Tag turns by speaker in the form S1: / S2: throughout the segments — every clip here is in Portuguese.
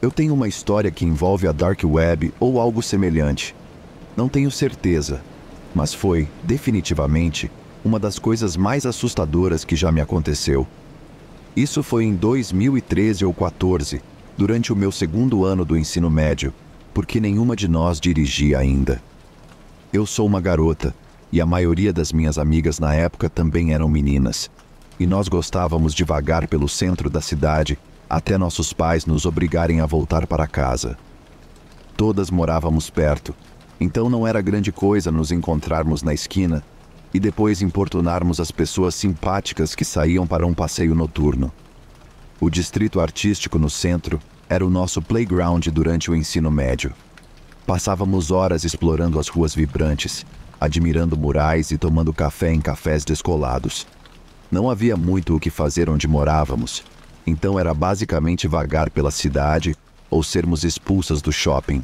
S1: Eu tenho uma história que envolve a Dark Web ou algo semelhante. Não tenho certeza, mas foi, definitivamente, uma das coisas mais assustadoras que já me aconteceu. Isso foi em 2013 ou 14, durante o meu segundo ano do ensino médio, porque nenhuma de nós dirigia ainda. Eu sou uma garota, e a maioria das minhas amigas na época também eram meninas, e nós gostávamos de vagar pelo centro da cidade até nossos pais nos obrigarem a voltar para casa. Todas morávamos perto, então não era grande coisa nos encontrarmos na esquina e depois importunarmos as pessoas simpáticas que saíam para um passeio noturno. O distrito artístico no centro era o nosso playground durante o ensino médio. Passávamos horas explorando as ruas vibrantes, admirando murais e tomando café em cafés descolados. Não havia muito o que fazer onde morávamos, então era basicamente vagar pela cidade ou sermos expulsas do shopping.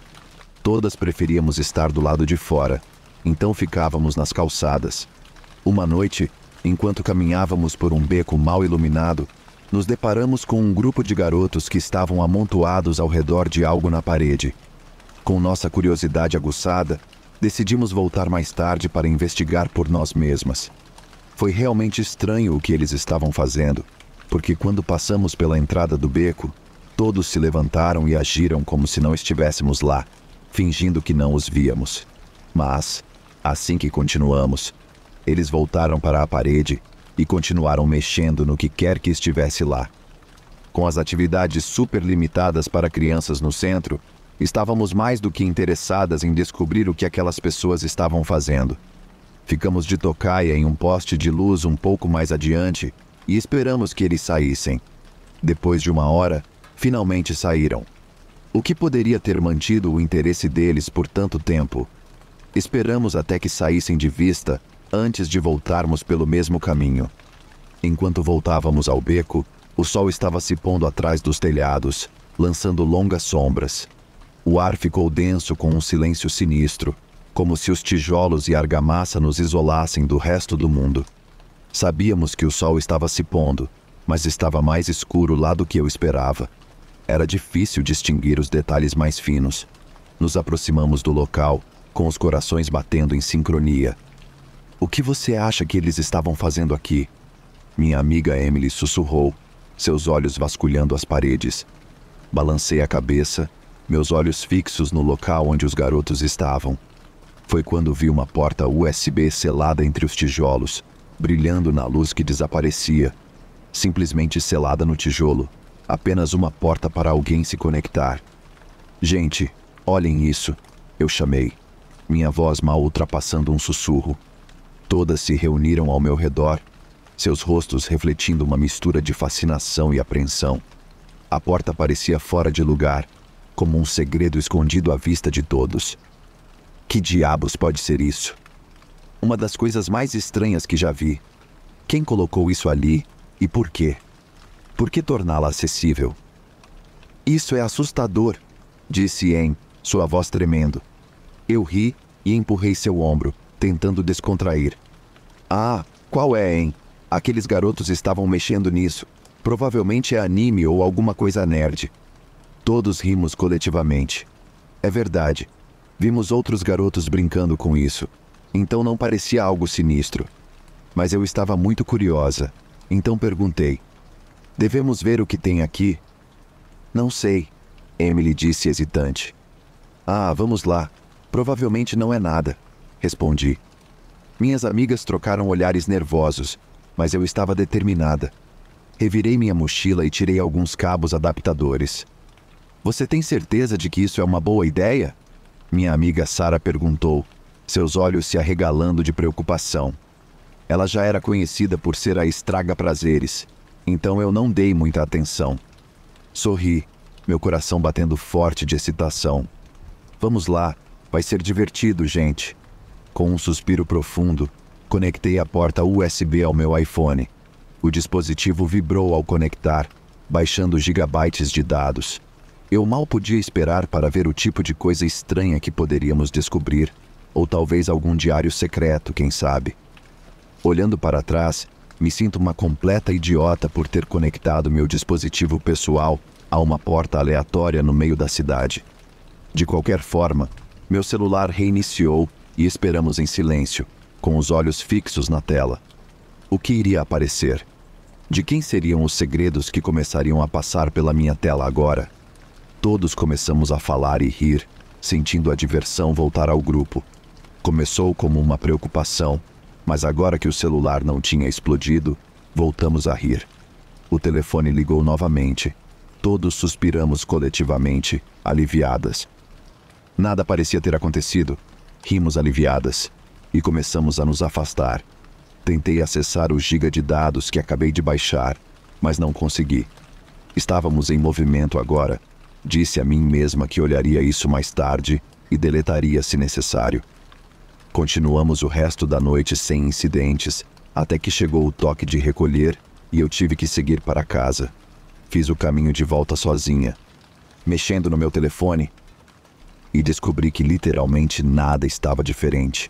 S1: Todas preferíamos estar do lado de fora, então ficávamos nas calçadas. Uma noite, enquanto caminhávamos por um beco mal iluminado, nos deparamos com um grupo de garotos que estavam amontoados ao redor de algo na parede. Com nossa curiosidade aguçada, decidimos voltar mais tarde para investigar por nós mesmas. Foi realmente estranho o que eles estavam fazendo, porque quando passamos pela entrada do beco, todos se levantaram e agiram como se não estivéssemos lá, fingindo que não os víamos. Mas, assim que continuamos, eles voltaram para a parede e continuaram mexendo no que quer que estivesse lá. Com as atividades super limitadas para crianças no centro, estávamos mais do que interessadas em descobrir o que aquelas pessoas estavam fazendo. Ficamos de tocaia em um poste de luz um pouco mais adiante e esperamos que eles saíssem. Depois de uma hora, finalmente saíram. O que poderia ter mantido o interesse deles por tanto tempo? Esperamos até que saíssem de vista antes de voltarmos pelo mesmo caminho. Enquanto voltávamos ao beco, o sol estava se pondo atrás dos telhados, lançando longas sombras. O ar ficou denso com um silêncio sinistro, como se os tijolos e a argamassa nos isolassem do resto do mundo. Sabíamos que o sol estava se pondo, mas estava mais escuro lá do que eu esperava. Era difícil distinguir os detalhes mais finos. Nos aproximamos do local, com os corações batendo em sincronia. "O que você acha que eles estavam fazendo aqui?" Minha amiga Emily sussurrou, seus olhos vasculhando as paredes. Balancei a cabeça, meus olhos fixos no local onde os garotos estavam. Foi quando vi uma porta USB selada entre os tijolos, brilhando na luz que desaparecia. Simplesmente selada no tijolo. Apenas uma porta para alguém se conectar. "Gente, olhem isso", eu chamei, minha voz mal ultrapassando um sussurro. Todas se reuniram ao meu redor, seus rostos refletindo uma mistura de fascinação e apreensão. A porta parecia fora de lugar, como um segredo escondido à vista de todos. Que diabos pode ser isso? Uma das coisas mais estranhas que já vi. Quem colocou isso ali e por quê? Por que torná-la acessível? "Isso é assustador", disse Anne, sua voz tremendo. Eu ri e empurrei seu ombro, tentando descontrair. "Ah, qual é, Anne? Aqueles garotos estavam mexendo nisso. Provavelmente é anime ou alguma coisa nerd." Todos rimos coletivamente. É verdade. Vimos outros garotos brincando com isso, então não parecia algo sinistro. Mas eu estava muito curiosa, então perguntei: "Devemos ver o que tem aqui?" "Não sei", Emily disse hesitante. "Ah, vamos lá. Provavelmente não é nada", respondi. Minhas amigas trocaram olhares nervosos, mas eu estava determinada. Revirei minha mochila e tirei alguns cabos adaptadores. "Você tem certeza de que isso é uma boa ideia?" Minha amiga Sarah perguntou, seus olhos se arregalando de preocupação. Ela já era conhecida por ser a estraga-prazeres, então eu não dei muita atenção. Sorri, meu coração batendo forte de excitação. "Vamos lá, vai ser divertido, gente." Com um suspiro profundo, conectei a porta USB ao meu iPhone. O dispositivo vibrou ao conectar, baixando gigabytes de dados. Eu mal podia esperar para ver o tipo de coisa estranha que poderíamos descobrir, ou talvez algum diário secreto, quem sabe. Olhando para trás, me sinto uma completa idiota por ter conectado meu dispositivo pessoal a uma porta aleatória no meio da cidade. De qualquer forma, meu celular reiniciou e esperamos em silêncio, com os olhos fixos na tela. O que iria aparecer? De quem seriam os segredos que começariam a passar pela minha tela agora? Todos começamos a falar e rir, sentindo a diversão voltar ao grupo. Começou como uma preocupação, mas agora que o celular não tinha explodido, voltamos a rir. O telefone ligou novamente. Todos suspiramos coletivamente, aliviadas. Nada parecia ter acontecido. Rimos aliviadas e começamos a nos afastar. Tentei acessar o giga de dados que acabei de baixar, mas não consegui. Estávamos em movimento agora. Disse a mim mesma que olharia isso mais tarde e deletaria se necessário. Continuamos o resto da noite sem incidentes, até que chegou o toque de recolher e eu tive que seguir para casa. Fiz o caminho de volta sozinha, mexendo no meu telefone, e descobri que literalmente nada estava diferente.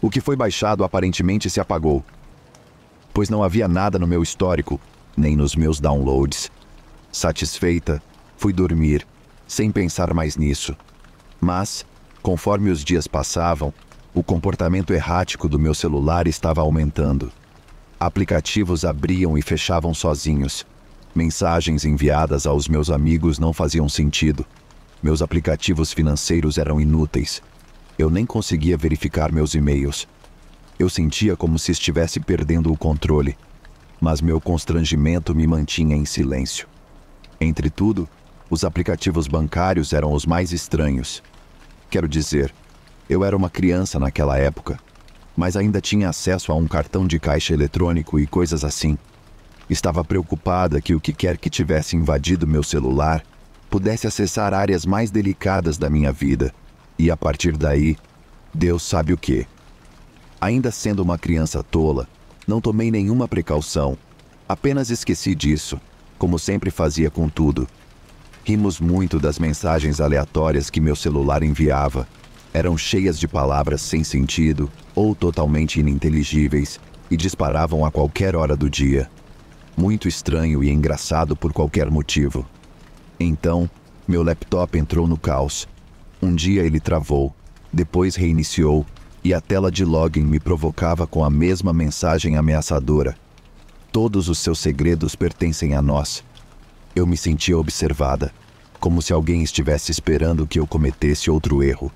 S1: O que foi baixado aparentemente se apagou, pois não havia nada no meu histórico, nem nos meus downloads. Satisfeita, fui dormir, sem pensar mais nisso. Mas, conforme os dias passavam, o comportamento errático do meu celular estava aumentando. Aplicativos abriam e fechavam sozinhos. Mensagens enviadas aos meus amigos não faziam sentido. Meus aplicativos financeiros eram inúteis. Eu nem conseguia verificar meus e-mails. Eu sentia como se estivesse perdendo o controle, mas meu constrangimento me mantinha em silêncio. Entre tudo, os aplicativos bancários eram os mais estranhos. Quero dizer, eu era uma criança naquela época, mas ainda tinha acesso a um cartão de caixa eletrônico e coisas assim. Estava preocupada que o que quer que tivesse invadido meu celular pudesse acessar áreas mais delicadas da minha vida, e a partir daí, Deus sabe o quê. Ainda sendo uma criança tola, não tomei nenhuma precaução, apenas esqueci disso, como sempre fazia com tudo. Rimos muito das mensagens aleatórias que meu celular enviava. Eram cheias de palavras sem sentido ou totalmente ininteligíveis e disparavam a qualquer hora do dia. Muito estranho e engraçado por qualquer motivo. Então, meu laptop entrou no caos. Um dia ele travou, depois reiniciou e a tela de login me provocava com a mesma mensagem ameaçadora. Todos os seus segredos pertencem a nós. Eu me sentia observada, como se alguém estivesse esperando que eu cometesse outro erro.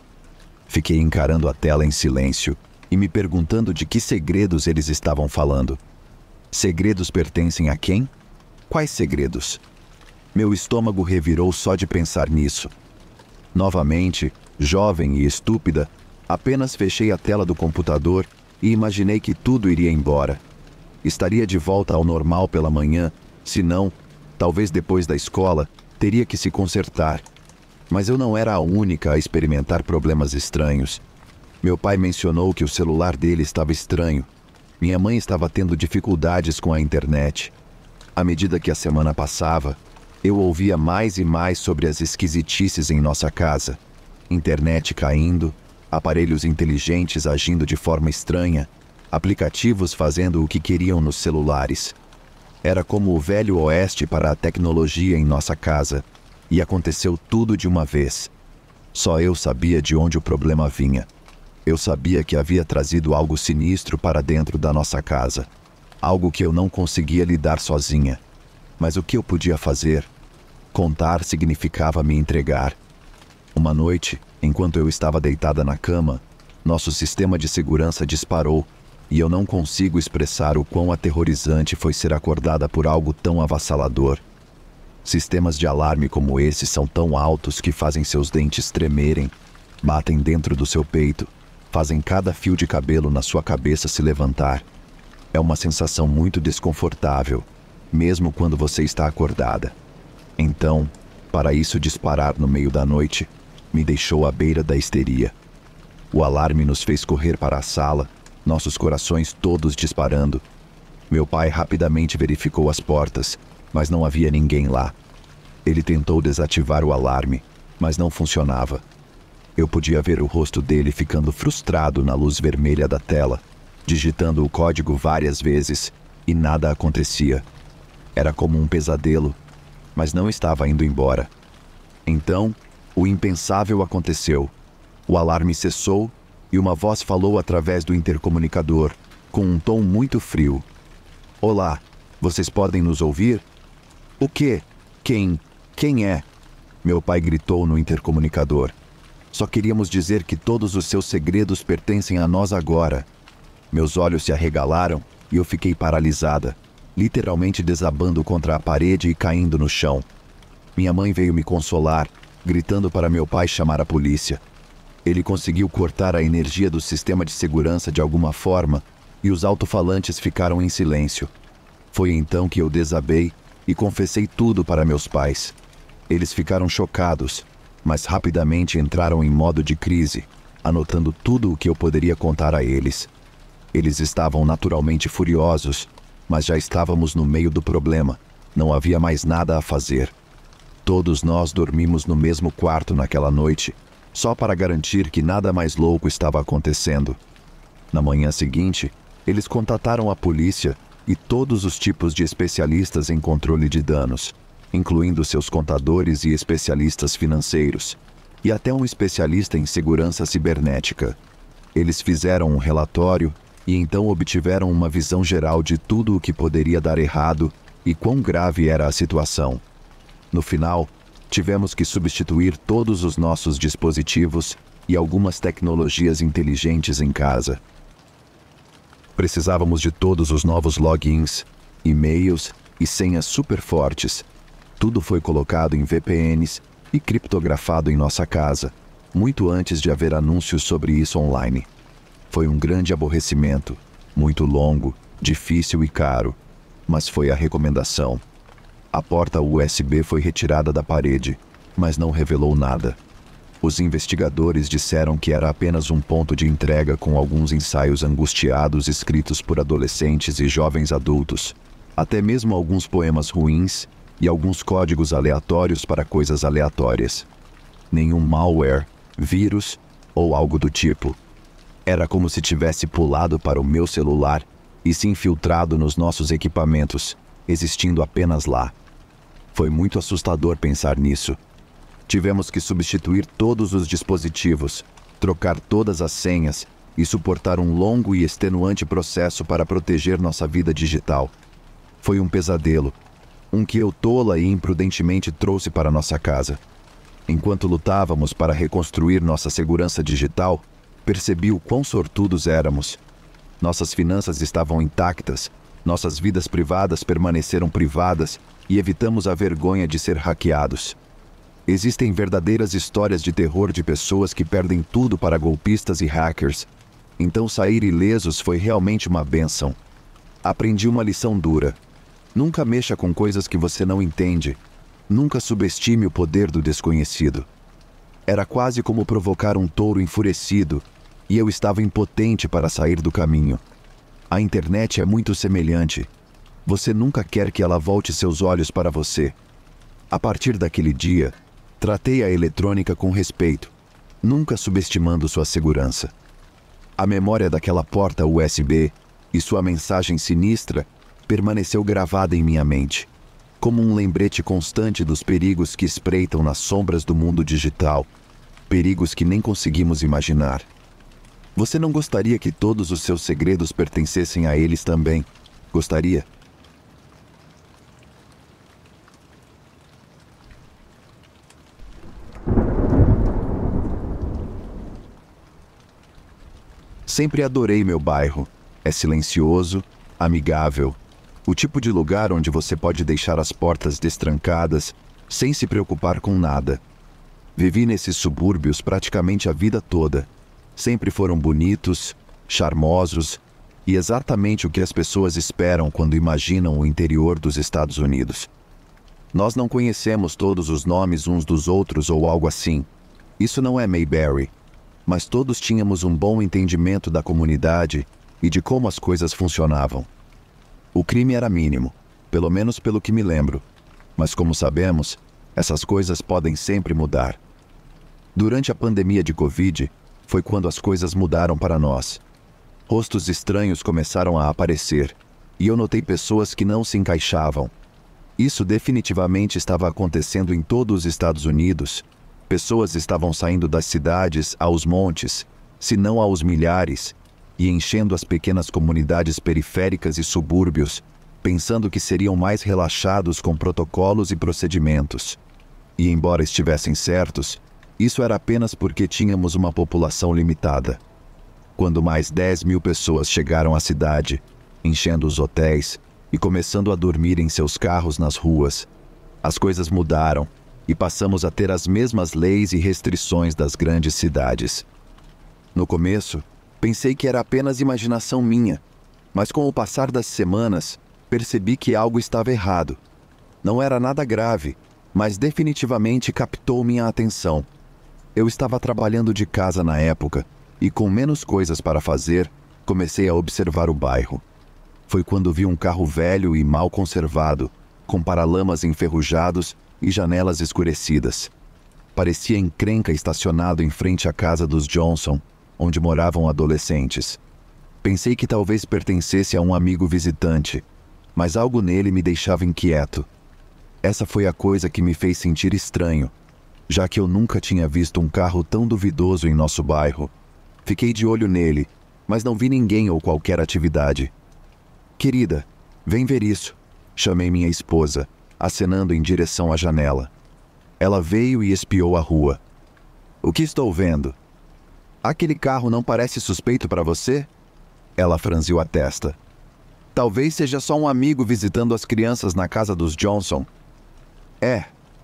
S1: Fiquei encarando a tela em silêncio e me perguntando de que segredos eles estavam falando. Segredos pertencem a quem? Quais segredos? Meu estômago revirou só de pensar nisso. Novamente, jovem e estúpida, apenas fechei a tela do computador e imaginei que tudo iria embora. Estaria de volta ao normal pela manhã, se não, talvez depois da escola, teria que se consertar. Mas eu não era a única a experimentar problemas estranhos. Meu pai mencionou que o celular dele estava estranho. Minha mãe estava tendo dificuldades com a internet. À medida que a semana passava, eu ouvia mais e mais sobre as esquisitices em nossa casa. Internet caindo, aparelhos inteligentes agindo de forma estranha, aplicativos fazendo o que queriam nos celulares. Era como o velho oeste para a tecnologia em nossa casa, e aconteceu tudo de uma vez. Só eu sabia de onde o problema vinha. Eu sabia que havia trazido algo sinistro para dentro da nossa casa, algo que eu não conseguia lidar sozinha. Mas o que eu podia fazer? Contar significava me entregar. Uma noite, enquanto eu estava deitada na cama, nosso sistema de segurança disparou, e eu não consigo expressar o quão aterrorizante foi ser acordada por algo tão avassalador. Sistemas de alarme como esse são tão altos que fazem seus dentes tremerem, batem dentro do seu peito, fazem cada fio de cabelo na sua cabeça se levantar. É uma sensação muito desconfortável, mesmo quando você está acordada. Então, para isso disparar no meio da noite, me deixou à beira da histeria. O alarme nos fez correr para a sala, nossos corações todos disparando. Meu pai rapidamente verificou as portas, mas não havia ninguém lá. Ele tentou desativar o alarme, mas não funcionava. Eu podia ver o rosto dele ficando frustrado na luz vermelha da tela, digitando o código várias vezes, e nada acontecia. Era como um pesadelo, mas não estava indo embora. Então, o impensável aconteceu. O alarme cessou e uma voz falou através do intercomunicador, com um tom muito frio. Olá, vocês podem nos ouvir? O quê? Quem é? Meu pai gritou no intercomunicador. Só queríamos dizer que todos os seus segredos pertencem a nós agora. Meus olhos se arregalaram e eu fiquei paralisada, literalmente desabando contra a parede e caindo no chão. Minha mãe veio me consolar, gritando para meu pai chamar a polícia. Ele conseguiu cortar a energia do sistema de segurança de alguma forma e os alto-falantes ficaram em silêncio. Foi então que eu desabei e confessei tudo para meus pais. Eles ficaram chocados, mas rapidamente entraram em modo de crise, anotando tudo o que eu poderia contar a eles. Eles estavam naturalmente furiosos, mas já estávamos no meio do problema. Não havia mais nada a fazer. Todos nós dormimos no mesmo quarto naquela noite, só para garantir que nada mais louco estava acontecendo. Na manhã seguinte, eles contataram a polícia e todos os tipos de especialistas em controle de danos, incluindo seus contadores e especialistas financeiros, e até um especialista em segurança cibernética. Eles fizeram um relatório e então obtiveram uma visão geral de tudo o que poderia dar errado e quão grave era a situação. No final, tivemos que substituir todos os nossos dispositivos e algumas tecnologias inteligentes em casa. Precisávamos de todos os novos logins, e-mails e senhas super fortes. Tudo foi colocado em VPNs e criptografado em nossa casa, muito antes de haver anúncios sobre isso online. Foi um grande aborrecimento, muito longo, difícil e caro, mas foi a recomendação. A porta USB foi retirada da parede, mas não revelou nada. Os investigadores disseram que era apenas um ponto de entrega com alguns ensaios angustiados escritos por adolescentes e jovens adultos, até mesmo alguns poemas ruins e alguns códigos aleatórios para coisas aleatórias. Nenhum malware, vírus ou algo do tipo. Era como se tivesse pulado para o meu celular e se infiltrado nos nossos equipamentos, existindo apenas lá. Foi muito assustador pensar nisso. Tivemos que substituir todos os dispositivos, trocar todas as senhas e suportar um longo e extenuante processo para proteger nossa vida digital. Foi um pesadelo, um que eu tola e imprudentemente trouxe para nossa casa. Enquanto lutávamos para reconstruir nossa segurança digital, percebi o quão sortudos éramos. Nossas finanças estavam intactas, nossas vidas privadas permaneceram privadas e evitamos a vergonha de ser hackeados. Existem verdadeiras histórias de terror de pessoas que perdem tudo para golpistas e hackers. Então sair ilesos foi realmente uma bênção. Aprendi uma lição dura. Nunca mexa com coisas que você não entende. Nunca subestime o poder do desconhecido. Era quase como provocar um touro enfurecido, e eu estava impotente para sair do caminho. A internet é muito semelhante. Você nunca quer que ela volte seus olhos para você. A partir daquele dia, tratei a eletrônica com respeito, nunca subestimando sua segurança. A memória daquela porta USB e sua mensagem sinistra permaneceu gravada em minha mente, como um lembrete constante dos perigos que espreitam nas sombras do mundo digital, perigos que nem conseguimos imaginar. Você não gostaria que todos os seus segredos pertencessem a eles também? Gostaria? Sempre adorei meu bairro. É silencioso, amigável. O tipo de lugar onde você pode deixar as portas destrancadas, sem se preocupar com nada. Vivi nesses subúrbios praticamente a vida toda. Sempre foram bonitos, charmosos e exatamente o que as pessoas esperam quando imaginam o interior dos Estados Unidos. Nós não conhecemos todos os nomes uns dos outros ou algo assim. Isso não é Mayberry. Mas todos tínhamos um bom entendimento da comunidade e de como as coisas funcionavam. O crime era mínimo, pelo menos pelo que me lembro. Mas como sabemos, essas coisas podem sempre mudar. Durante a pandemia de Covid, foi quando as coisas mudaram para nós. Rostos estranhos começaram a aparecer, e eu notei pessoas que não se encaixavam. Isso definitivamente estava acontecendo em todos os Estados Unidos. Pessoas estavam saindo das cidades aos montes, se não aos milhares, e enchendo as pequenas comunidades periféricas e subúrbios, pensando que seriam mais relaxados com protocolos e procedimentos. E embora estivessem certos, isso era apenas porque tínhamos uma população limitada. Quando mais 10.000 pessoas chegaram à cidade, enchendo os hotéis e começando a dormir em seus carros nas ruas, as coisas mudaram e passamos a ter as mesmas leis e restrições das grandes cidades. No começo, pensei que era apenas imaginação minha, mas com o passar das semanas, percebi que algo estava errado. Não era nada grave, mas definitivamente captou minha atenção. Eu estava trabalhando de casa na época e, com menos coisas para fazer, comecei a observar o bairro. Foi quando vi um carro velho e mal conservado, com paralamas enferrujados e janelas escurecidas. Parecia encrenca estacionado em frente à casa dos Johnson, onde moravam adolescentes. Pensei que talvez pertencesse a um amigo visitante, mas algo nele me deixava inquieto. Essa foi a coisa que me fez sentir estranho, já que eu nunca tinha visto um carro tão duvidoso em nosso bairro. Fiquei de olho nele, mas não vi ninguém ou qualquer atividade. "Querida, vem ver isso", chamei minha esposa, acenando em direção à janela. Ela veio e espiou a rua. "O que estou vendo?" "Aquele carro não parece suspeito para você?" Ela franziu a testa. "Talvez seja só um amigo visitando as crianças na casa dos Johnson."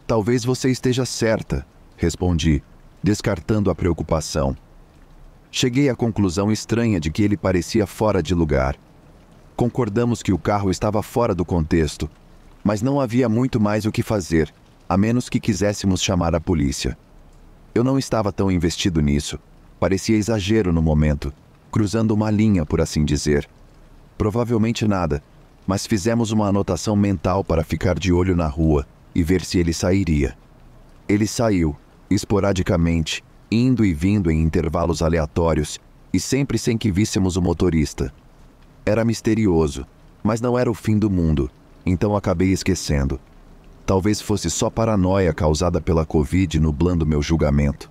S1: Talvez você esteja certa", respondi, descartando a preocupação. Cheguei à conclusão estranha de que ele parecia fora de lugar. Concordamos que o carro estava fora do contexto, mas não havia muito mais o que fazer, a menos que quiséssemos chamar a polícia. Eu não estava tão investido nisso. Parecia exagero no momento, cruzando uma linha, por assim dizer. Provavelmente nada, mas fizemos uma anotação mental para ficar de olho na rua e ver se ele sairia. Ele saiu, esporadicamente, indo e vindo em intervalos aleatórios, e sempre sem que víssemos o motorista. Era misterioso, mas não era o fim do mundo, então acabei esquecendo. Talvez fosse só paranoia causada pela Covid nublando meu julgamento.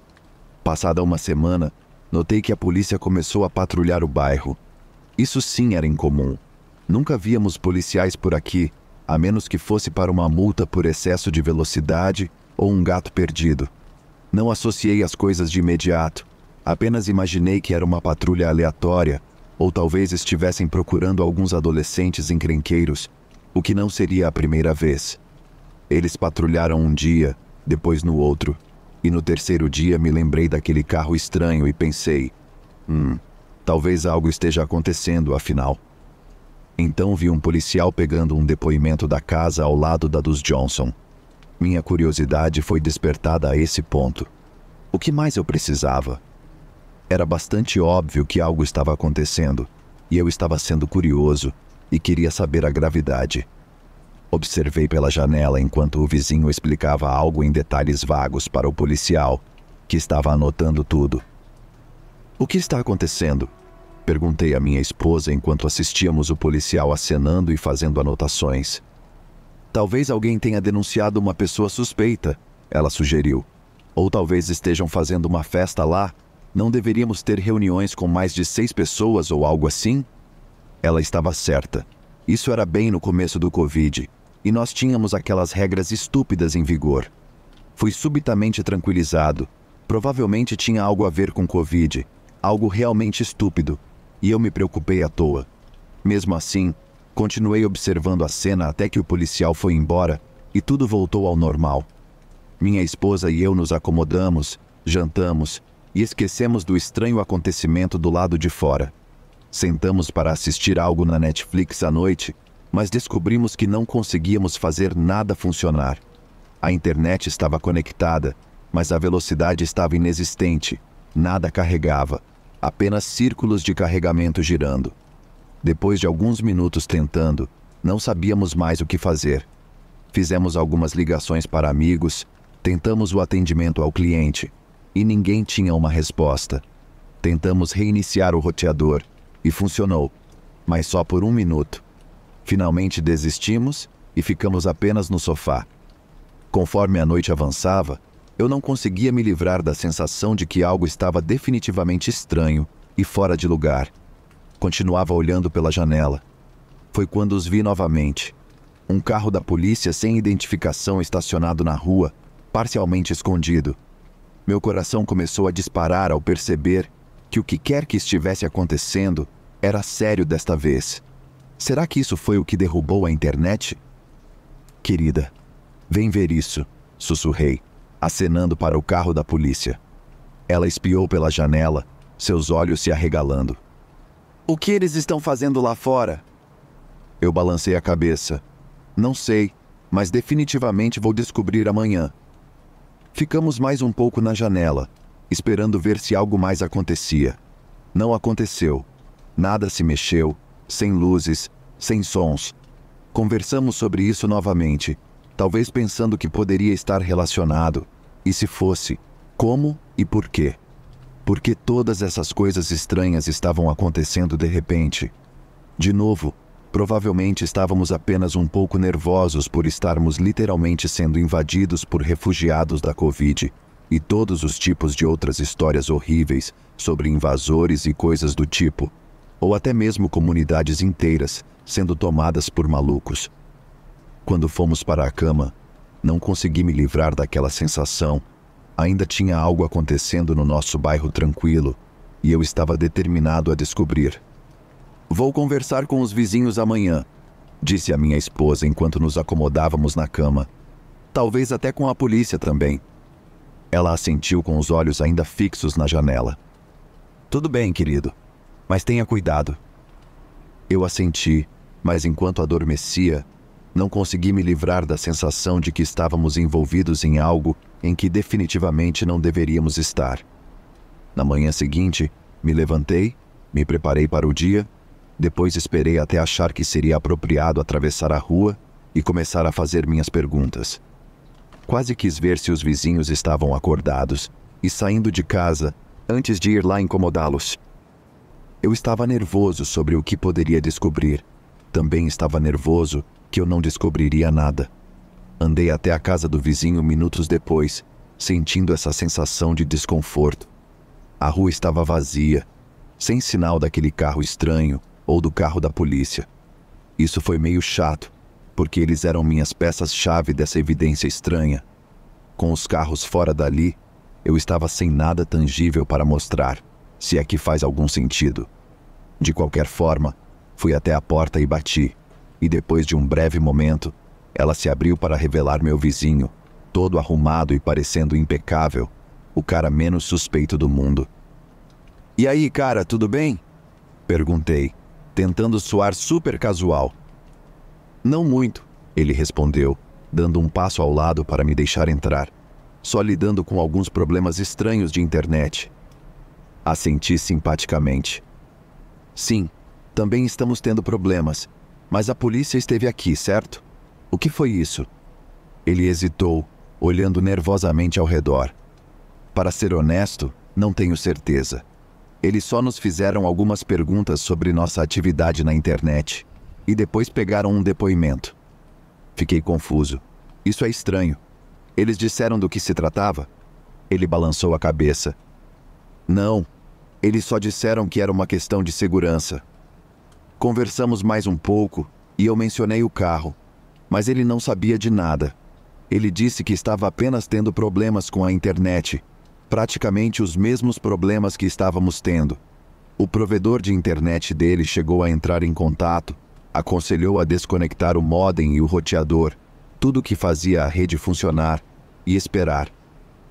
S1: Passada uma semana, notei que a polícia começou a patrulhar o bairro. Isso sim era incomum. Nunca víamos policiais por aqui, a menos que fosse para uma multa por excesso de velocidade ou um gato perdido. Não associei as coisas de imediato, apenas imaginei que era uma patrulha aleatória, ou talvez estivessem procurando alguns adolescentes encrenqueiros, o que não seria a primeira vez. Eles patrulharam um dia, depois no outro, e no terceiro dia me lembrei daquele carro estranho e pensei, talvez algo esteja acontecendo, afinal. Então vi um policial pegando um depoimento da casa ao lado da dos Johnson. Minha curiosidade foi despertada a esse ponto. O que mais eu precisava? Era bastante óbvio que algo estava acontecendo, e eu estava sendo curioso e queria saber a gravidade. Observei pela janela enquanto o vizinho explicava algo em detalhes vagos para o policial, que estava anotando tudo. "O que está acontecendo?" perguntei à minha esposa enquanto assistíamos o policial acenando e fazendo anotações. "Talvez alguém tenha denunciado uma pessoa suspeita", ela sugeriu. "Ou talvez estejam fazendo uma festa lá. Não deveríamos ter reuniões com mais de 6 pessoas ou algo assim?" Ela estava certa. Isso era bem no começo do Covid, e nós tínhamos aquelas regras estúpidas em vigor. Fui subitamente tranquilizado. Provavelmente tinha algo a ver com Covid, algo realmente estúpido, e eu me preocupei à toa. Mesmo assim, continuei observando a cena até que o policial foi embora e tudo voltou ao normal. Minha esposa e eu nos acomodamos, jantamos e esquecemos do estranho acontecimento do lado de fora. Sentamos para assistir algo na Netflix à noite, mas descobrimos que não conseguíamos fazer nada funcionar. A internet estava conectada, mas a velocidade estava inexistente, nada carregava, apenas círculos de carregamento girando. Depois de alguns minutos tentando, não sabíamos mais o que fazer. Fizemos algumas ligações para amigos, tentamos o atendimento ao cliente, e ninguém tinha uma resposta. Tentamos reiniciar o roteador, e funcionou, mas só por 1 minuto. Finalmente desistimos e ficamos apenas no sofá. Conforme a noite avançava, eu não conseguia me livrar da sensação de que algo estava definitivamente estranho e fora de lugar. Continuava olhando pela janela. Foi quando os vi novamente. Um carro da polícia sem identificação estacionado na rua, parcialmente escondido. Meu coração começou a disparar ao perceber que o que quer que estivesse acontecendo era sério desta vez. Será que isso foi o que derrubou a internet? Querida, vem ver isso, sussurrei, acenando para o carro da polícia. Ela espiou pela janela, seus olhos se arregalando. O que eles estão fazendo lá fora? Eu balancei a cabeça. Não sei, mas definitivamente vou descobrir amanhã. Ficamos mais um pouco na janela, esperando ver se algo mais acontecia. Não aconteceu. Nada se mexeu, sem luzes, sem sons. Conversamos sobre isso novamente, talvez pensando que poderia estar relacionado. E se fosse, como e por quê? Por que todas essas coisas estranhas estavam acontecendo de repente? De novo, provavelmente estávamos apenas um pouco nervosos por estarmos literalmente sendo invadidos por refugiados da Covid e todos os tipos de outras histórias horríveis sobre invasores e coisas do tipo, ou até mesmo comunidades inteiras sendo tomadas por malucos. Quando fomos para a cama, não consegui me livrar daquela sensação. Ainda tinha algo acontecendo no nosso bairro tranquilo, e eu estava determinado a descobrir. Vou conversar com os vizinhos amanhã, disse a minha esposa enquanto nos acomodávamos na cama. Talvez até com a polícia também. Ela assentiu com os olhos ainda fixos na janela. Tudo bem, querido, mas tenha cuidado. Eu assenti, mas enquanto adormecia, não consegui me livrar da sensação de que estávamos envolvidos em algo em que definitivamente não deveríamos estar. Na manhã seguinte, me levantei, me preparei para o dia, depois esperei até achar que seria apropriado atravessar a rua e começar a fazer minhas perguntas. Quase quis ver se os vizinhos estavam acordados e saindo de casa antes de ir lá incomodá-los. Eu estava nervoso sobre o que poderia descobrir. Também estava nervoso que eu não descobriria nada. Andei até a casa do vizinho minutos depois, sentindo essa sensação de desconforto. A rua estava vazia, sem sinal daquele carro estranho ou do carro da polícia. Isso foi meio chato, porque eles eram minhas peças-chave dessa evidência estranha. Com os carros fora dali, eu estava sem nada tangível para mostrar, se é que faz algum sentido. De qualquer forma, fui até a porta e bati, e depois de um breve momento, ela se abriu para revelar meu vizinho, todo arrumado e parecendo impecável, o cara menos suspeito do mundo. E aí, cara, tudo bem? Perguntei, tentando soar super casual. Não muito, ele respondeu, dando um passo ao lado para me deixar entrar, só lidando com alguns problemas estranhos de internet. Assenti simpaticamente. Sim, também estamos tendo problemas, mas a polícia esteve aqui, certo? O que foi isso? Ele hesitou, olhando nervosamente ao redor. Para ser honesto, não tenho certeza. Eles só nos fizeram algumas perguntas sobre nossa atividade na internet e depois pegaram um depoimento. Fiquei confuso. Isso é estranho. Eles disseram do que se tratava? Ele balançou a cabeça. Não, eles só disseram que era uma questão de segurança. Conversamos mais um pouco e eu mencionei o carro, mas ele não sabia de nada. Ele disse que estava apenas tendo problemas com a internet, praticamente os mesmos problemas que estávamos tendo. O provedor de internet dele chegou a entrar em contato, aconselhou a desconectar o módem e o roteador, tudo que fazia a rede funcionar, e esperar.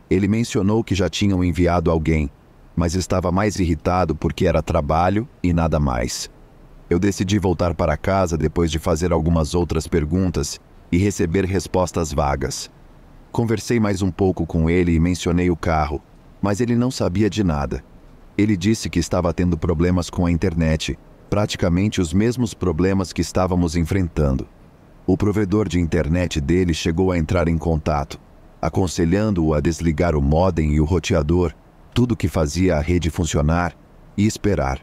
S1: Ele mencionou que já tinham enviado alguém, mas estava mais irritado porque era trabalho e nada mais. Eu decidi voltar para casa depois de fazer algumas outras perguntas e receber respostas vagas. Conversei mais um pouco com ele e mencionei o carro, mas ele não sabia de nada. Ele disse que estava tendo problemas com a internet, praticamente os mesmos problemas que estávamos enfrentando. O provedor de internet dele chegou a entrar em contato, aconselhando-o a desligar o módem e o roteador, tudo que fazia a rede funcionar, e esperar.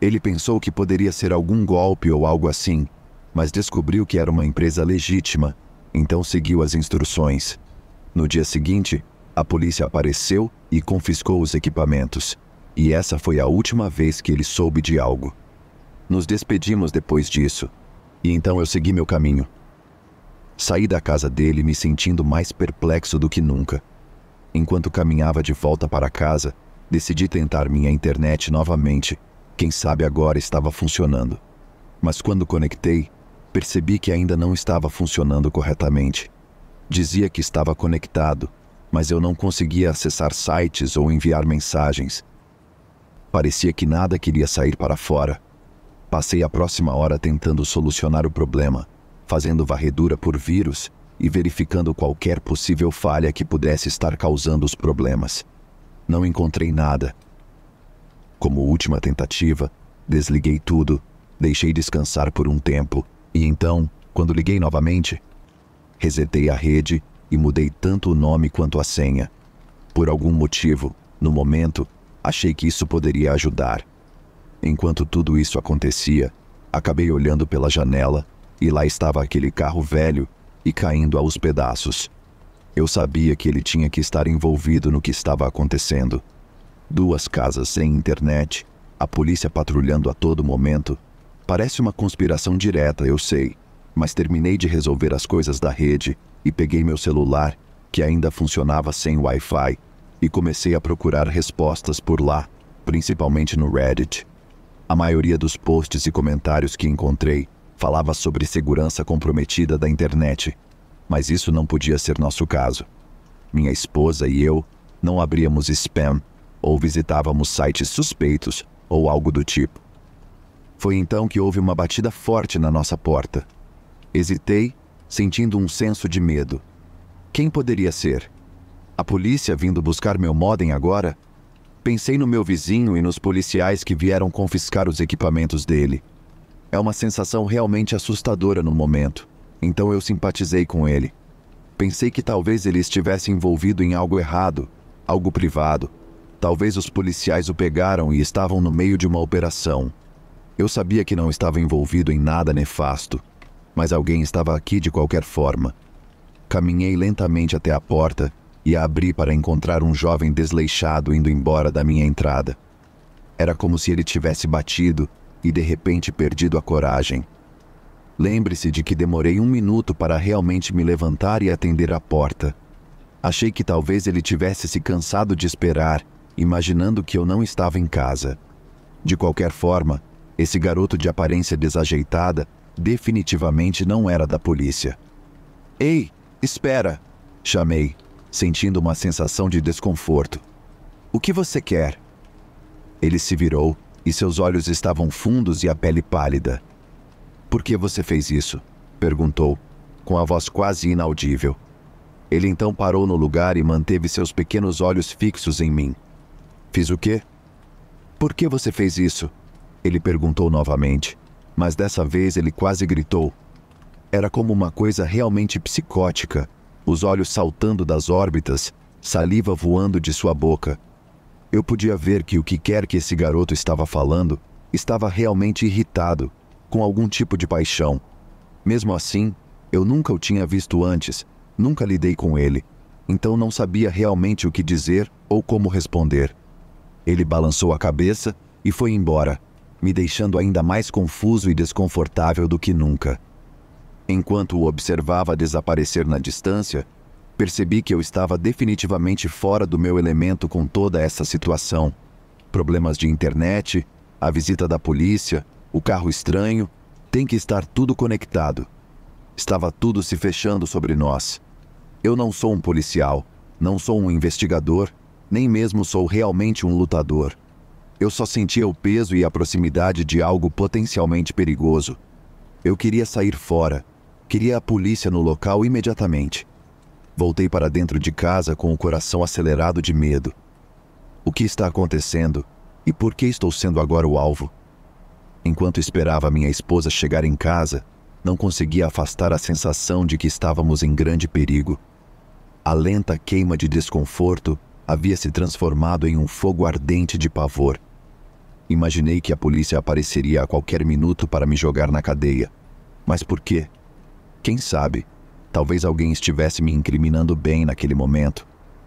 S1: Ele pensou que poderia ser algum golpe ou algo assim, mas descobriu que era uma empresa legítima, então seguiu as instruções. No dia seguinte, a polícia apareceu e confiscou os equipamentos, e essa foi a última vez que ele soube de algo. Nos despedimos depois disso, e então eu segui meu caminho. Saí da casa dele me sentindo mais perplexo do que nunca. Enquanto caminhava de volta para casa, decidi tentar minha internet novamente. Quem sabe agora estava funcionando. Mas quando conectei, percebi que ainda não estava funcionando corretamente. Dizia que estava conectado, mas eu não conseguia acessar sites ou enviar mensagens. Parecia que nada queria sair para fora. Passei a próxima hora tentando solucionar o problema, fazendo varredura por vírus e verificando qualquer possível falha que pudesse estar causando os problemas. Não encontrei nada. Como última tentativa, desliguei tudo, deixei descansar por um tempo e então, quando liguei novamente, resetei a rede e mudei tanto o nome quanto a senha. Por algum motivo, no momento, achei que isso poderia ajudar. Enquanto tudo isso acontecia, acabei olhando pela janela e lá estava aquele carro velho e caindo aos pedaços. Eu sabia que ele tinha que estar envolvido no que estava acontecendo. 2 casas sem internet, a polícia patrulhando a todo momento. Parece uma conspiração direta, eu sei, mas terminei de resolver as coisas da rede e peguei meu celular, que ainda funcionava sem Wi-Fi, e comecei a procurar respostas por lá, principalmente no Reddit. A maioria dos posts e comentários que encontrei falava sobre segurança comprometida da internet, mas isso não podia ser nosso caso. Minha esposa e eu não abríamos spam ou visitávamos sites suspeitos ou algo do tipo. Foi então que houve uma batida forte na nossa porta. Hesitei, sentindo um senso de medo. Quem poderia ser? A polícia vindo buscar meu modem agora? Pensei no meu vizinho e nos policiais que vieram confiscar os equipamentos dele. É uma sensação realmente assustadora no momento, então eu simpatizei com ele. Pensei que talvez ele estivesse envolvido em algo errado, algo privado. Talvez os policiais o pegaram e estavam no meio de uma operação. Eu sabia que não estava envolvido em nada nefasto, mas alguém estava aqui de qualquer forma. Caminhei lentamente até a porta e a abri para encontrar um jovem desleixado indo embora da minha entrada. Era como se ele tivesse batido e de repente perdido a coragem. Lembre-se de que demorei 1 minuto para realmente me levantar e atender a porta. Achei que talvez ele tivesse se cansado de esperar, imaginando que eu não estava em casa. De qualquer forma, esse garoto de aparência desajeitada definitivamente não era da polícia. "Ei, espera!" chamei, sentindo uma sensação de desconforto. "O que você quer?" Ele se virou e seus olhos estavam fundos e a pele pálida. "Por que você fez isso?" perguntou, com a voz quase inaudível. Ele então parou no lugar e manteve seus pequenos olhos fixos em mim. "Fiz o quê?" "Por que você fez isso?" Ele perguntou novamente, mas dessa vez ele quase gritou. Era como uma coisa realmente psicótica, os olhos saltando das órbitas, saliva voando de sua boca. Eu podia ver que o que quer que esse garoto estava falando estava realmente irritado, com algum tipo de paixão. Mesmo assim, eu nunca o tinha visto antes, nunca lidei com ele, então não sabia realmente o que dizer ou como responder. Ele balançou a cabeça e foi embora, me deixando ainda mais confuso e desconfortável do que nunca. Enquanto o observava desaparecer na distância, percebi que eu estava definitivamente fora do meu elemento com toda essa situação. Problemas de internet, a visita da polícia, o carro estranho, tem que estar tudo conectado. Estava tudo se fechando sobre nós. Eu não sou um policial, não sou um investigador, nem mesmo sou realmente um lutador. Eu só sentia o peso e a proximidade de algo potencialmente perigoso. Eu queria sair fora, queria a polícia no local imediatamente. Voltei para dentro de casa com o coração acelerado de medo. O que está acontecendo? E por que estou sendo agora o alvo? Enquanto esperava minha esposa chegar em casa, não conseguia afastar a sensação de que estávamos em grande perigo. A lenta queima de desconforto havia se transformado em um fogo ardente de pavor. Imaginei que a polícia apareceria a qualquer minuto para me jogar na cadeia. Mas por quê? Quem sabe? Talvez alguém estivesse me incriminando bem naquele momento,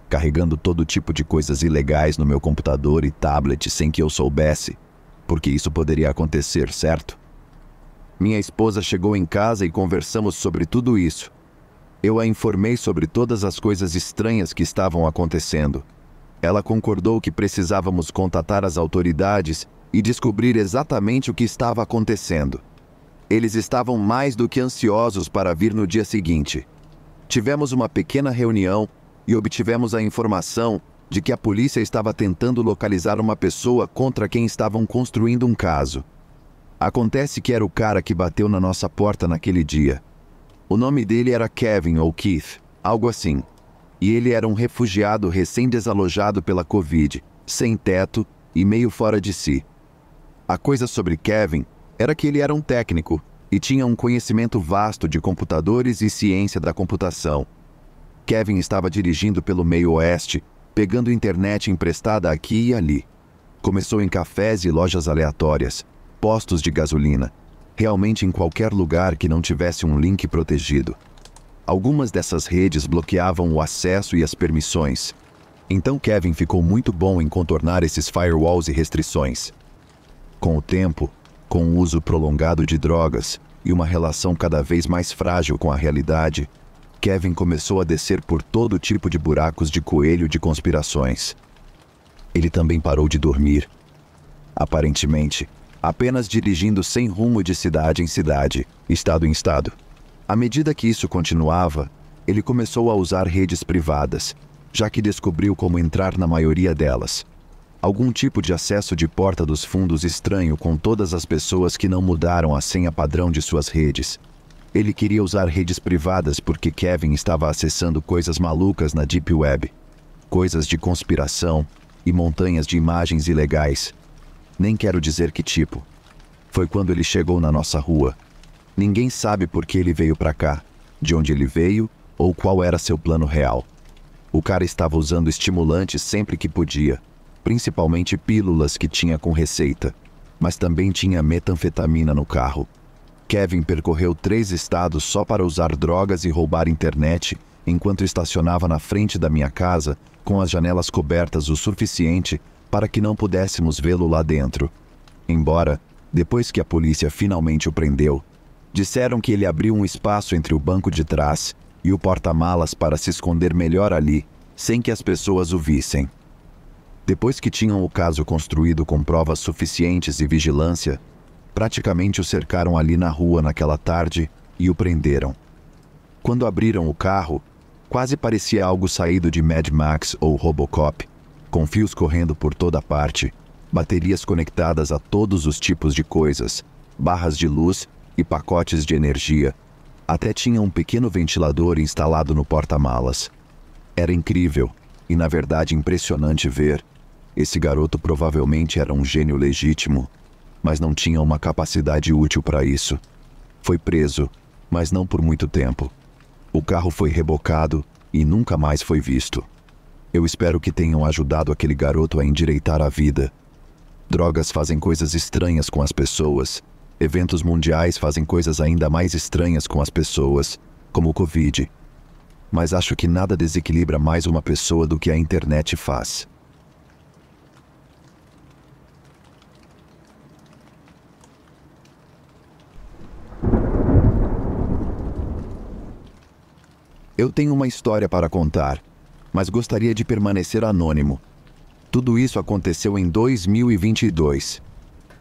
S1: carregando todo tipo de coisas ilegais no meu computador e tablet sem que eu soubesse, porque isso poderia acontecer, certo? Minha esposa chegou em casa e conversamos sobre tudo isso. Eu a informei sobre todas as coisas estranhas que estavam acontecendo. Ela concordou que precisávamos contatar as autoridades e descobrir exatamente o que estava acontecendo. Eles estavam mais do que ansiosos para vir no dia seguinte. Tivemos uma pequena reunião e obtivemos a informação de que a polícia estava tentando localizar uma pessoa contra quem estavam construindo um caso. Acontece que era o cara que bateu na nossa porta naquele dia. O nome dele era Kevin ou Keith, algo assim. E ele era um refugiado recém-desalojado pela Covid, sem teto e meio fora de si. A coisa sobre Kevin era que ele era um técnico e tinha um conhecimento vasto de computadores e ciência da computação. Kevin estava dirigindo pelo meio oeste, pegando internet emprestada aqui e ali. Começou em cafés e lojas aleatórias, postos de gasolina, realmente em qualquer lugar que não tivesse um link protegido. Algumas dessas redes bloqueavam o acesso e as permissões. Então Kevin ficou muito bom em contornar esses firewalls e restrições. Com o tempo, com o uso prolongado de drogas e uma relação cada vez mais frágil com a realidade, Kevin começou a descer por todo tipo de buracos de coelho de conspirações. Ele também parou de dormir. Aparentemente, apenas dirigindo sem rumo de cidade em cidade, estado em estado. À medida que isso continuava, ele começou a usar redes privadas, já que descobriu como entrar na maioria delas. Algum tipo de acesso de porta dos fundos estranho com todas as pessoas que não mudaram a senha padrão de suas redes. Ele queria usar redes privadas porque Kevin estava acessando coisas malucas na Deep Web. Coisas de conspiração e montanhas de imagens ilegais. Nem quero dizer que tipo. Foi quando ele chegou na nossa rua. Ninguém sabe por que ele veio para cá, de onde ele veio ou qual era seu plano real. O cara estava usando estimulantes sempre que podia, principalmente pílulas que tinha com receita, mas também tinha metanfetamina no carro. Kevin percorreu 3 estados só para usar drogas e roubar internet, enquanto estacionava na frente da minha casa, com as janelas cobertas o suficiente para que não pudéssemos vê-lo lá dentro. Embora, depois que a polícia finalmente o prendeu, disseram que ele abriu um espaço entre o banco de trás e o porta-malas para se esconder melhor ali, sem que as pessoas o vissem. Depois que tinham o caso construído com provas suficientes e vigilância, praticamente o cercaram ali na rua naquela tarde e o prenderam. Quando abriram o carro, quase parecia algo saído de Mad Max ou Robocop, com fios correndo por toda parte, baterias conectadas a todos os tipos de coisas, barras de luz e pacotes de energia. Até tinha um pequeno ventilador instalado no porta-malas. Era incrível e, na verdade, impressionante ver. Esse garoto provavelmente era um gênio legítimo, mas não tinha uma capacidade útil para isso. Foi preso, mas não por muito tempo. O carro foi rebocado e nunca mais foi visto. Eu espero que tenham ajudado aquele garoto a endireitar a vida. Drogas fazem coisas estranhas com as pessoas. Eventos mundiais fazem coisas ainda mais estranhas com as pessoas, como o Covid. Mas acho que nada desequilibra mais uma pessoa do que a internet faz. Eu tenho uma história para contar, mas gostaria de permanecer anônimo. Tudo isso aconteceu em 2022.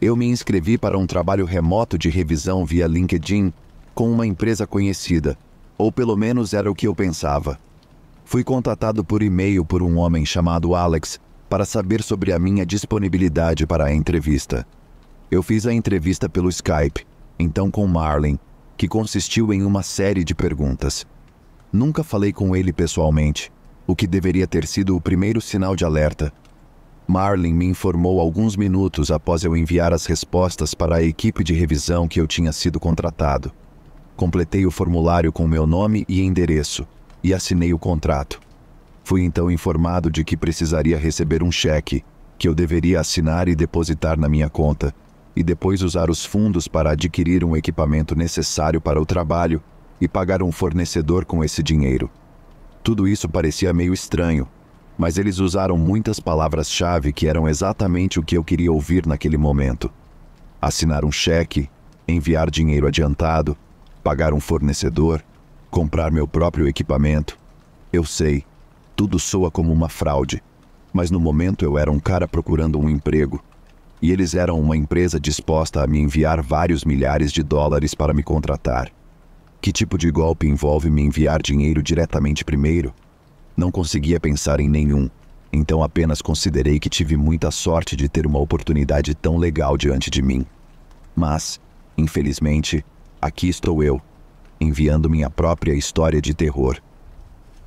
S1: Eu me inscrevi para um trabalho remoto de revisão via LinkedIn com uma empresa conhecida, ou pelo menos era o que eu pensava. Fui contatado por e-mail por um homem chamado Alex para saber sobre a minha disponibilidade para a entrevista. Eu fiz a entrevista pelo Skype, então com Marlin, que consistiu em uma série de perguntas. Nunca falei com ele pessoalmente, o que deveria ter sido o primeiro sinal de alerta. Marlin me informou alguns minutos após eu enviar as respostas para a equipe de revisão que eu tinha sido contratado. Completei o formulário com meu nome e endereço e assinei o contrato. Fui então informado de que precisaria receber um cheque, que eu deveria assinar e depositar na minha conta, e depois usar os fundos para adquirir um equipamento necessário para o trabalho e pagar um fornecedor com esse dinheiro. Tudo isso parecia meio estranho, mas eles usaram muitas palavras-chave que eram exatamente o que eu queria ouvir naquele momento. Assinar um cheque, enviar dinheiro adiantado, pagar um fornecedor, comprar meu próprio equipamento. Eu sei, tudo soa como uma fraude, mas no momento eu era um cara procurando um emprego, e eles eram uma empresa disposta a me enviar vários milhares de dólares para me contratar. Que tipo de golpe envolve me enviar dinheiro diretamente primeiro? Não conseguia pensar em nenhum, então apenas considerei que tive muita sorte de ter uma oportunidade tão legal diante de mim. Mas, infelizmente, aqui estou eu, enviando minha própria história de terror.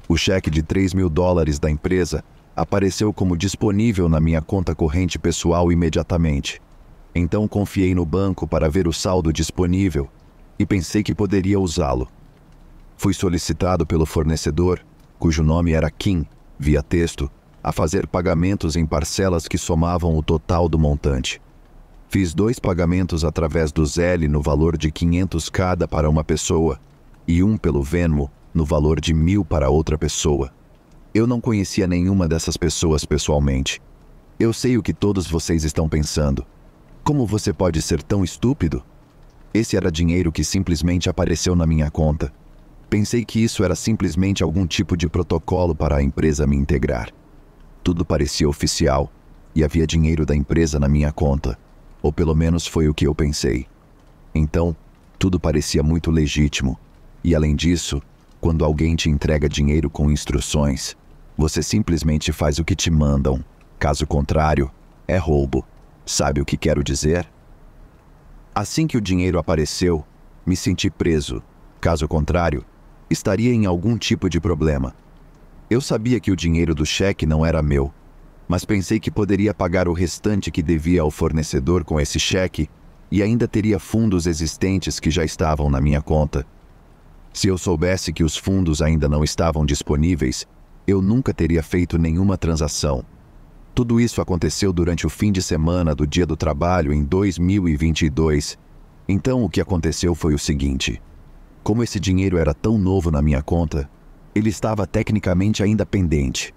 S1: O cheque de $3.000 da empresa apareceu como disponível na minha conta corrente pessoal imediatamente. Então confiei no banco para ver o saldo disponível e pensei que poderia usá-lo. Fui solicitado pelo fornecedor, cujo nome era Kim, via texto, a fazer pagamentos em parcelas que somavam o total do montante. Fiz 2 pagamentos através do Zelle no valor de 500 cada para uma pessoa e um pelo Venmo no valor de 1.000 para outra pessoa. Eu não conhecia nenhuma dessas pessoas pessoalmente. Eu sei o que todos vocês estão pensando. Como você pode ser tão estúpido? Esse era dinheiro que simplesmente apareceu na minha conta. Pensei que isso era simplesmente algum tipo de protocolo para a empresa me integrar. Tudo parecia oficial e havia dinheiro da empresa na minha conta, ou pelo menos foi o que eu pensei. Então, tudo parecia muito legítimo. E além disso, quando alguém te entrega dinheiro com instruções, você simplesmente faz o que te mandam. Caso contrário, é roubo. Sabe o que quero dizer? Assim que o dinheiro apareceu, me senti preso. Caso contrário, estaria em algum tipo de problema. Eu sabia que o dinheiro do cheque não era meu, mas pensei que poderia pagar o restante que devia ao fornecedor com esse cheque e ainda teria fundos existentes que já estavam na minha conta. Se eu soubesse que os fundos ainda não estavam disponíveis, eu nunca teria feito nenhuma transação. Tudo isso aconteceu durante o fim de semana do Dia do Trabalho em 2022. Então o que aconteceu foi o seguinte: como esse dinheiro era tão novo na minha conta, ele estava tecnicamente ainda pendente.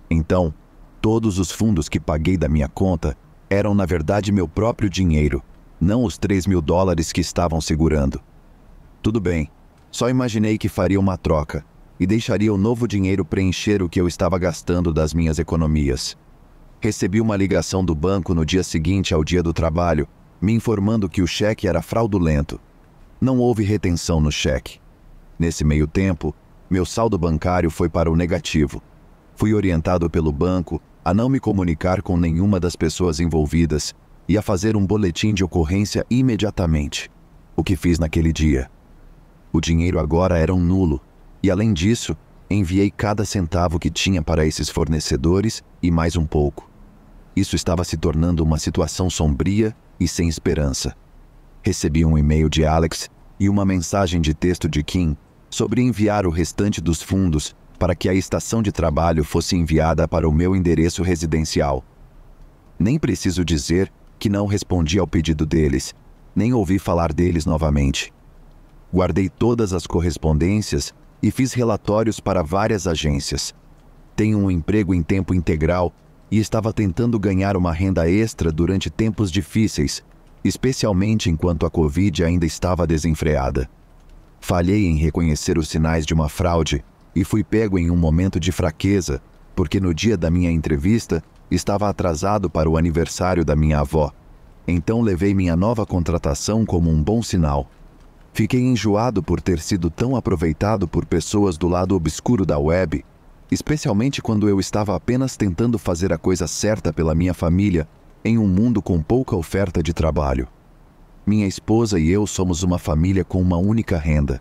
S1: Então, todos os fundos que paguei da minha conta eram na verdade meu próprio dinheiro, não os $3.000 que estavam segurando. Tudo bem, só imaginei que faria uma troca e deixaria o novo dinheiro preencher o que eu estava gastando das minhas economias. Recebi uma ligação do banco no dia seguinte ao Dia do Trabalho, me informando que o cheque era fraudulento. Não houve retenção no cheque. Nesse meio tempo, meu saldo bancário foi para o negativo. Fui orientado pelo banco a não me comunicar com nenhuma das pessoas envolvidas e a fazer um boletim de ocorrência imediatamente. O que fiz naquele dia? O dinheiro agora era um nulo, e além disso, enviei cada centavo que tinha para esses fornecedores e mais um pouco. Isso estava se tornando uma situação sombria e sem esperança. Recebi um e-mail de Alex e uma mensagem de texto de Kim sobre enviar o restante dos fundos para que a estação de trabalho fosse enviada para o meu endereço residencial. Nem preciso dizer que não respondi ao pedido deles, nem ouvi falar deles novamente. Guardei todas as correspondências e fiz relatórios para várias agências. Tenho um emprego em tempo integral e estava tentando ganhar uma renda extra durante tempos difíceis, especialmente enquanto a Covid ainda estava desenfreada. Falhei em reconhecer os sinais de uma fraude e fui pego em um momento de fraqueza, porque no dia da minha entrevista estava atrasado para o aniversário da minha avó. Então levei minha nova contratação como um bom sinal. Fiquei enjoado por ter sido tão aproveitado por pessoas do lado obscuro da web, especialmente quando eu estava apenas tentando fazer a coisa certa pela minha família em um mundo com pouca oferta de trabalho. Minha esposa e eu somos uma família com uma única renda.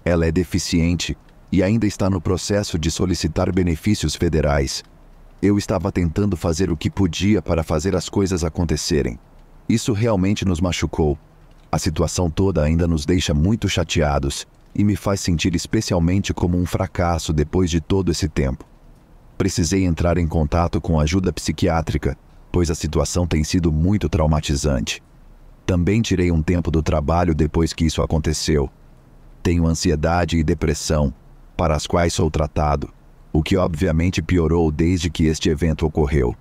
S1: Ela é deficiente e ainda está no processo de solicitar benefícios federais. Eu estava tentando fazer o que podia para fazer as coisas acontecerem. Isso realmente nos machucou. A situação toda ainda nos deixa muito chateados e me faz sentir especialmente como um fracasso depois de todo esse tempo. Precisei entrar em contato com ajuda psiquiátrica, pois a situação tem sido muito traumatizante. Também tirei um tempo do trabalho depois que isso aconteceu. Tenho ansiedade e depressão, para as quais sou tratado, o que obviamente piorou desde que este evento ocorreu.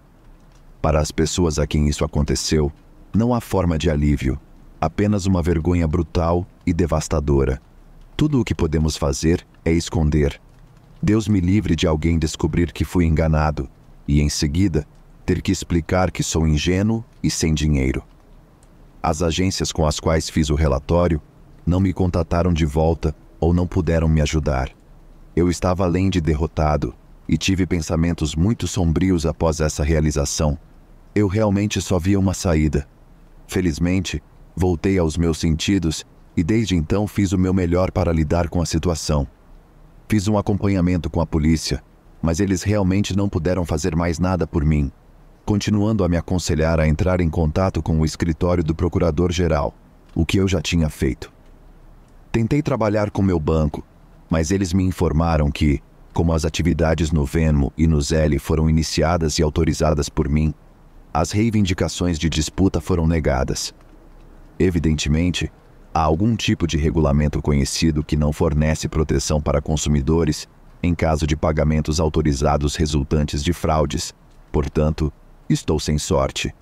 S1: Para as pessoas a quem isso aconteceu, não há forma de alívio, apenas uma vergonha brutal e devastadora. Tudo o que podemos fazer é esconder. Deus me livre de alguém descobrir que fui enganado e, em seguida, ter que explicar que sou ingênuo e sem dinheiro. As agências com as quais fiz o relatório não me contataram de volta ou não puderam me ajudar. Eu estava além de derrotado e tive pensamentos muito sombrios após essa realização. Eu realmente só via uma saída. Felizmente, voltei aos meus sentidos e desde então fiz o meu melhor para lidar com a situação. Fiz um acompanhamento com a polícia, mas eles realmente não puderam fazer mais nada por mim, continuando a me aconselhar a entrar em contato com o escritório do procurador-geral, o que eu já tinha feito. Tentei trabalhar com meu banco, mas eles me informaram que, como as atividades no Venmo e no Zelle foram iniciadas e autorizadas por mim, as reivindicações de disputa foram negadas. Evidentemente, há algum tipo de regulamento conhecido que não fornece proteção para consumidores em caso de pagamentos autorizados resultantes de fraudes. Portanto, estou sem sorte.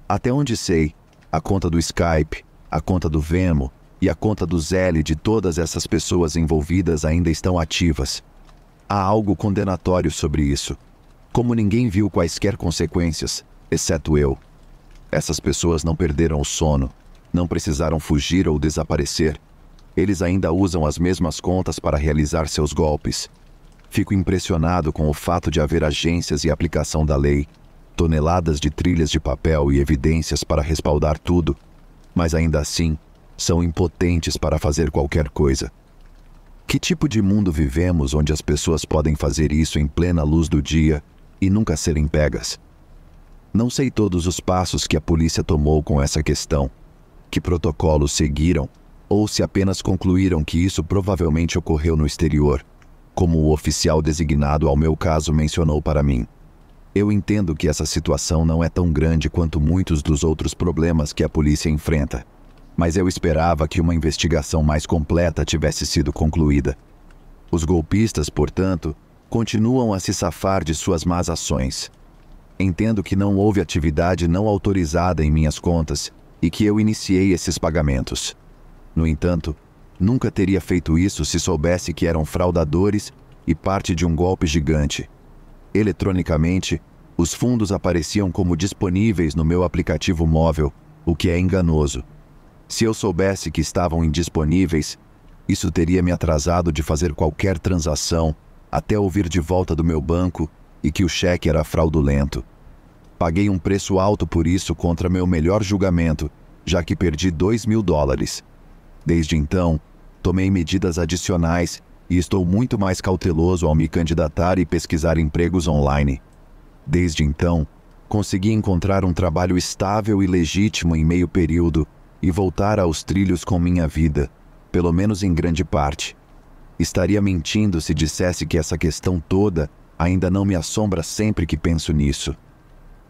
S1: Até onde sei, a conta do Skype, a conta do Venmo e a conta do Zelle de todas essas pessoas envolvidas ainda estão ativas. Há algo condenatório sobre isso. Como ninguém viu quaisquer consequências, exceto eu. Essas pessoas não perderam o sono, não precisaram fugir ou desaparecer. Eles ainda usam as mesmas contas para realizar seus golpes. Fico impressionado com o fato de haver agências e aplicação da lei, toneladas de trilhas de papel e evidências para respaldar tudo, mas ainda assim, são impotentes para fazer qualquer coisa. Que tipo de mundo vivemos onde as pessoas podem fazer isso em plena luz do dia e nunca serem pegas? Não sei todos os passos que a polícia tomou com essa questão, que protocolos seguiram, ou se apenas concluíram que isso provavelmente ocorreu no exterior, como o oficial designado ao meu caso mencionou para mim. Eu entendo que essa situação não é tão grande quanto muitos dos outros problemas que a polícia enfrenta, mas eu esperava que uma investigação mais completa tivesse sido concluída. Os golpistas, portanto, continuam a se safar de suas más ações. Entendo que não houve atividade não autorizada em minhas contas e que eu iniciei esses pagamentos. No entanto, nunca teria feito isso se soubesse que eram fraudadores e parte de um golpe gigante. Eletronicamente, os fundos apareciam como disponíveis no meu aplicativo móvel, o que é enganoso. Se eu soubesse que estavam indisponíveis, isso teria me atrasado de fazer qualquer transação até ouvir de volta do meu banco e que o cheque era fraudulento. Paguei um preço alto por isso contra meu melhor julgamento, já que perdi $2.000. Desde então, tomei medidas adicionais e estou muito mais cauteloso ao me candidatar e pesquisar empregos online. Desde então, consegui encontrar um trabalho estável e legítimo em meio período e voltar aos trilhos com minha vida, pelo menos em grande parte. Estaria mentindo se dissesse que essa questão toda ainda não me assombra sempre que penso nisso.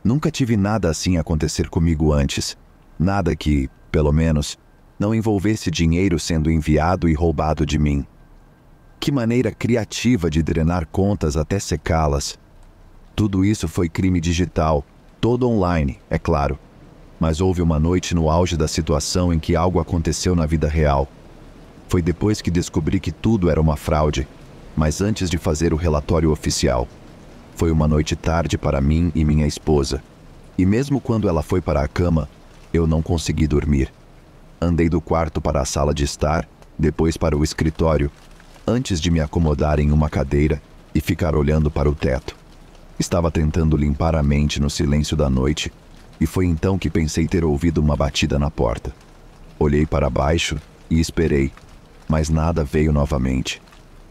S1: Nunca tive nada assim acontecer comigo antes. Nada que, pelo menos, não envolvesse dinheiro sendo enviado e roubado de mim. Que maneira criativa de drenar contas até secá-las. Tudo isso foi crime digital, todo online, é claro. Mas houve uma noite no auge da situação em que algo aconteceu na vida real. Foi depois que descobri que tudo era uma fraude, mas antes de fazer o relatório oficial. Foi uma noite tarde para mim e minha esposa. E mesmo quando ela foi para a cama, eu não consegui dormir. Andei do quarto para a sala de estar, depois para o escritório, antes de me acomodar em uma cadeira e ficar olhando para o teto. Estava tentando limpar a mente no silêncio da noite, e foi então que pensei ter ouvido uma batida na porta. Olhei para baixo e esperei, mas nada veio novamente.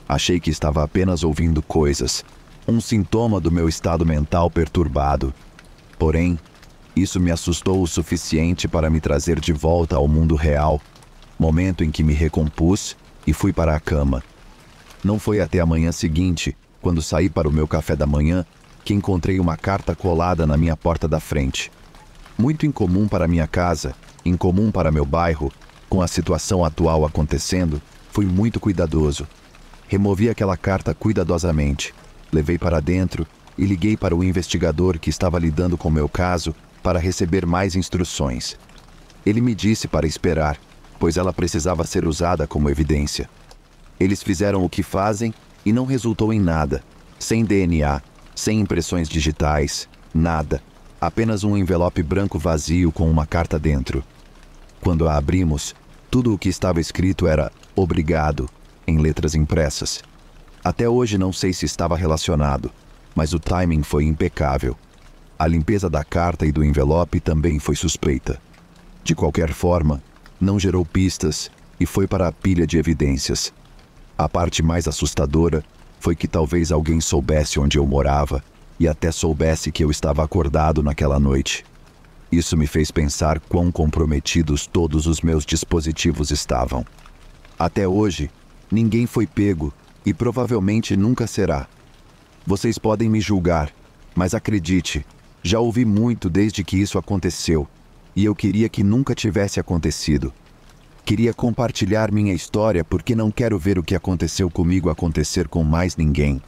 S1: Achei que estava apenas ouvindo coisas, um sintoma do meu estado mental perturbado. Porém, isso me assustou o suficiente para me trazer de volta ao mundo real, momento em que me recompus e fui para a cama. Não foi até a manhã seguinte, quando saí para o meu café da manhã, que encontrei uma carta colada na minha porta da frente. Muito incomum para minha casa, incomum para meu bairro, com a situação atual acontecendo, fui muito cuidadoso. Removi aquela carta cuidadosamente, levei para dentro e liguei para o investigador que estava lidando com meu caso para receber mais instruções. Ele me disse para esperar, pois ela precisava ser usada como evidência. Eles fizeram o que fazem e não resultou em nada. Sem DNA, sem impressões digitais, nada. Apenas um envelope branco vazio com uma carta dentro. Quando a abrimos, tudo o que estava escrito era "Obrigado", em letras impressas. Até hoje não sei se estava relacionado, mas o timing foi impecável. A limpeza da carta e do envelope também foi suspeita. De qualquer forma, não gerou pistas e foi para a pilha de evidências. A parte mais assustadora foi que talvez alguém soubesse onde eu morava e até soubesse que eu estava acordado naquela noite. Isso me fez pensar quão comprometidos todos os meus dispositivos estavam. Até hoje, ninguém foi pego e provavelmente nunca será. Vocês podem me julgar, mas acredite, já ouvi muito desde que isso aconteceu e eu queria que nunca tivesse acontecido. Queria compartilhar minha história porque não quero ver o que aconteceu comigo acontecer com mais ninguém.